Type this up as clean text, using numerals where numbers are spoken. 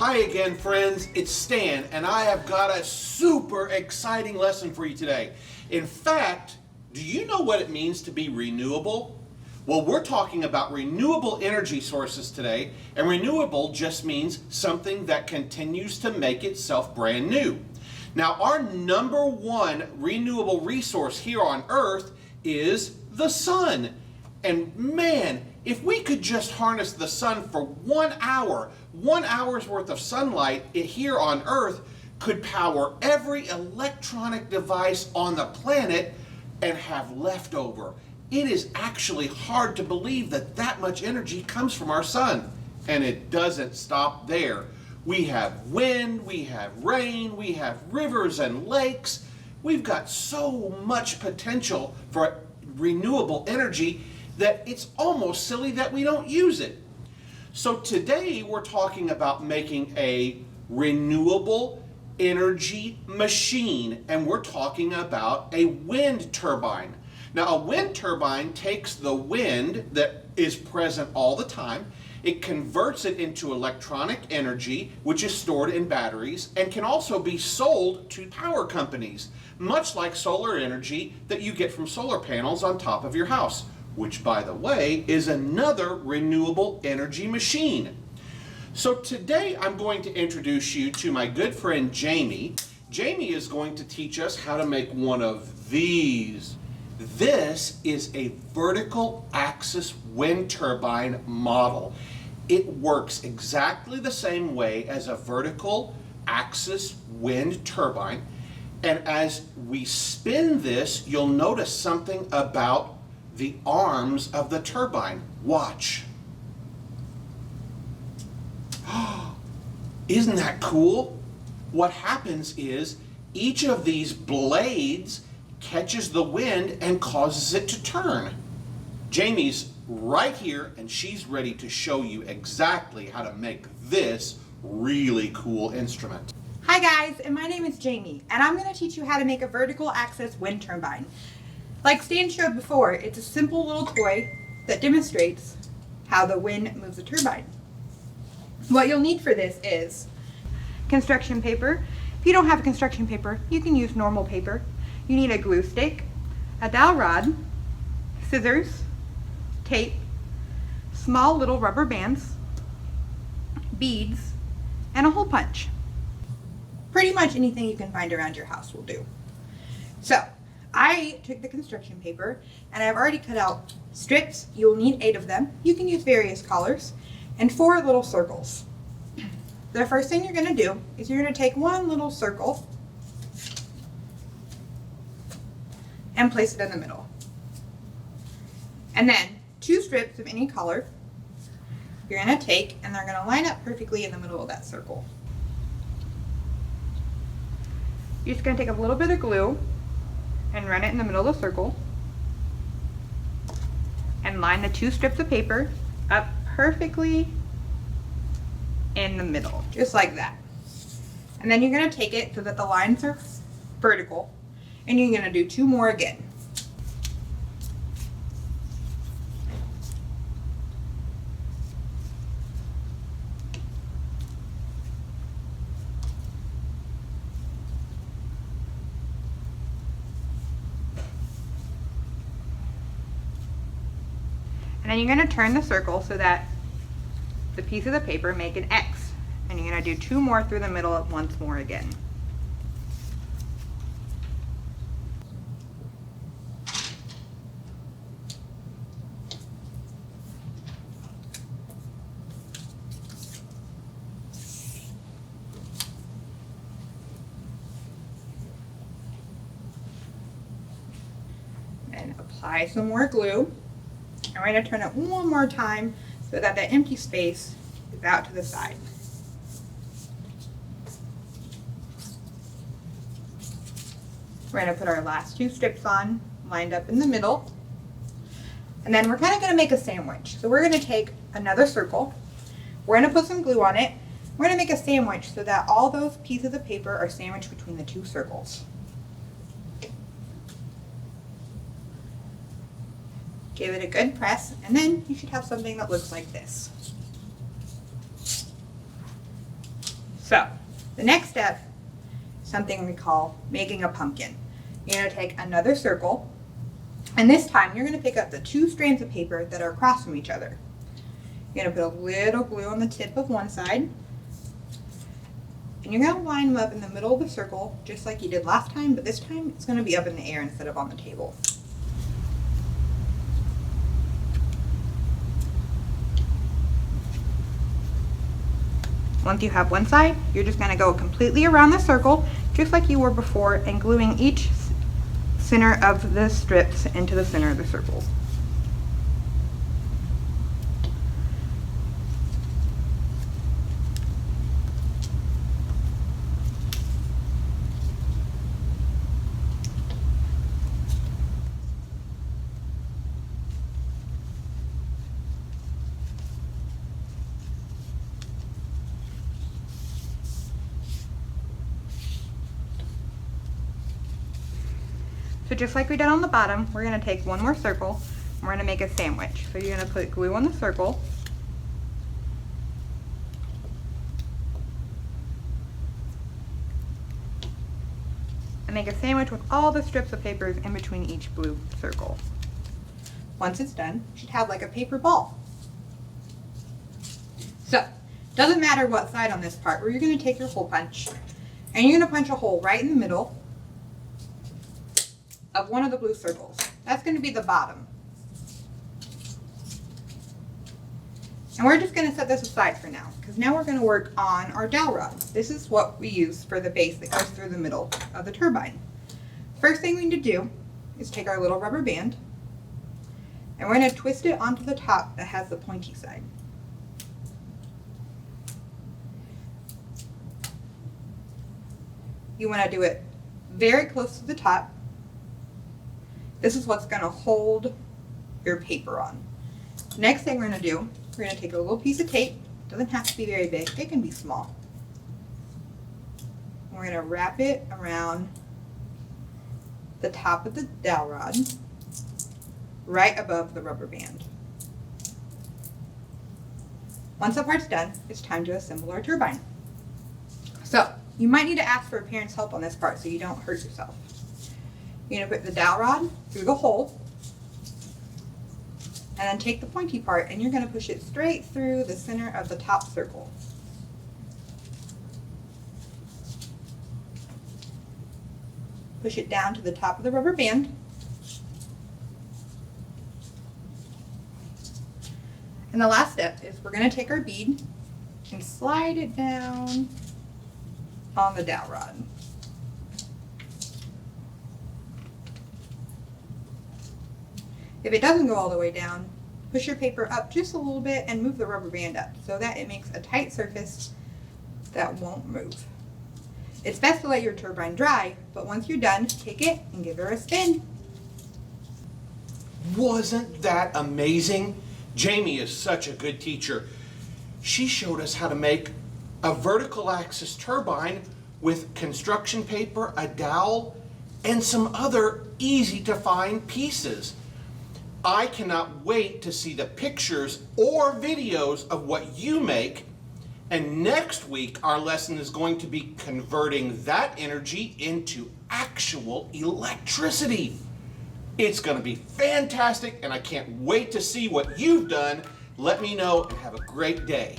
Hi again, friends. It's Stan, and I have got a super exciting lesson for you today. In fact, do you know what it means to be renewable? Well, we're talking about renewable energy sources today, and renewable just means something that continues to make itself brand new. Now, our number one renewable resource here on Earth is the sun. And man, if we could just harness the sun for 1 hour, 1 hour's worth of sunlight here on Earth could power every electronic device on the planet and have leftover. It is actually hard to believe that that much energy comes from our sun. And it doesn't stop there. We have wind, we have rain, we have rivers and lakes. We've got so much potential for renewable energy that it's almost silly that we don't use it. So today we're talking about making a renewable energy machine, and we're talking about a wind turbine. Now, a wind turbine takes the wind that is present all the time, it converts it into electronic energy, which is stored in batteries, and can also be sold to power companies, much like solar energy that you get from solar panels on top of your house, which, by the way, is another renewable energy machine. So today I'm going to introduce you to my good friend Jamie. Jamie is going to teach us how to make one of these. This is a vertical axis wind turbine model. It works exactly the same way as a vertical axis wind turbine. And as we spin this, you'll notice something about the arms of the turbine. Watch. Isn't that cool? What happens is each of these blades catches the wind and causes it to turn. Jamie's right here, and she's ready to show you exactly how to make this really cool instrument. Hi guys, and my name is Jamie, and I'm going to teach you how to make a vertical axis wind turbine. Like Stan showed before, it's a simple little toy that demonstrates how the wind moves a turbine. What you'll need for this is construction paper. If you don't have construction paper, you can use normal paper. You need a glue stick, a dowel rod, scissors, tape, small little rubber bands, beads, and a hole punch. Pretty much anything you can find around your house will do. So, I took the construction paper and I've already cut out strips. You'll need 8 of them. You can use various colors, and 4 little circles. The first thing you're going to do is you're going to take one little circle and place it in the middle. And then 2 strips of any color you're going to take, and they're going to line up perfectly in the middle of that circle. You're just going to take a little bit of glue and run it in the middle of the circle and line the 2 strips of paper up perfectly in the middle, just like that. And then you're going to take it so that the lines are vertical, and you're going to do 2 more again. And then you're going to turn the circle so that the piece of the paper make an X. And you're going to do 2 more through the middle once more again. And apply some more glue. I'm going to turn it one more time so that the empty space is out to the side. We're going to put our last 2 strips on, lined up in the middle. And then we're kind of going to make a sandwich. So we're going to take another circle. We're going to put some glue on it. We're going to make a sandwich so that all those pieces of paper are sandwiched between the 2 circles. Give it a good press, and then you should have something that looks like this. So, the next step is something we call making a pumpkin. You're going to take another circle, and this time you're going to pick up the 2 strands of paper that are across from each other. You're going to put a little glue on the tip of one side, and you're going to line them up in the middle of the circle just like you did last time, but this time it's going to be up in the air instead of on the table. Once you have one side, you're just going to go completely around the circle, just like you were before, and gluing each center of the strips into the center of the circles. So just like we did on the bottom, we're going to take one more circle and we're going to make a sandwich. So you're going to put glue on the circle. And make a sandwich with all the strips of papers in between each blue circle. Once it's done, you should have like a paper ball. So, doesn't matter what side on this part, where you're going to take your hole punch and you're going to punch a hole right in the middle of one of the blue circles. That's going to be the bottom. And we're just going to set this aside for now, because now we're going to work on our dowel rod. This is what we use for the base that goes through the middle of the turbine. First thing we need to do is take our little rubber band, and we're going to twist it onto the top that has the pointy side. You want to do it very close to the top. This is what's going to hold your paper on. Next thing we're going to do, we're going to take a little piece of tape. It doesn't have to be very big. It can be small. We're going to wrap it around the top of the dowel rod, right above the rubber band. Once that part's done, it's time to assemble our turbine. So, you might need to ask for a parent's help on this part so you don't hurt yourself. You're going to put the dowel rod through the hole, and then take the pointy part and you're going to push it straight through the center of the top circle. Push it down to the top of the rubber band. And the last step is we're going to take our bead and slide it down on the dowel rod. If it doesn't go all the way down, push your paper up just a little bit and move the rubber band up so that it makes a tight surface that won't move. It's best to let your turbine dry, but once you're done, take it and give her a spin. Wasn't that amazing? Jamie is such a good teacher. She showed us how to make a vertical axis turbine with construction paper, a dowel, and some other easy to find pieces. I cannot wait to see the pictures or videos of what you make. And next week, our lesson is going to be converting that energy into actual electricity. It's going to be fantastic, and I can't wait to see what you've done. Let me know and have a great day.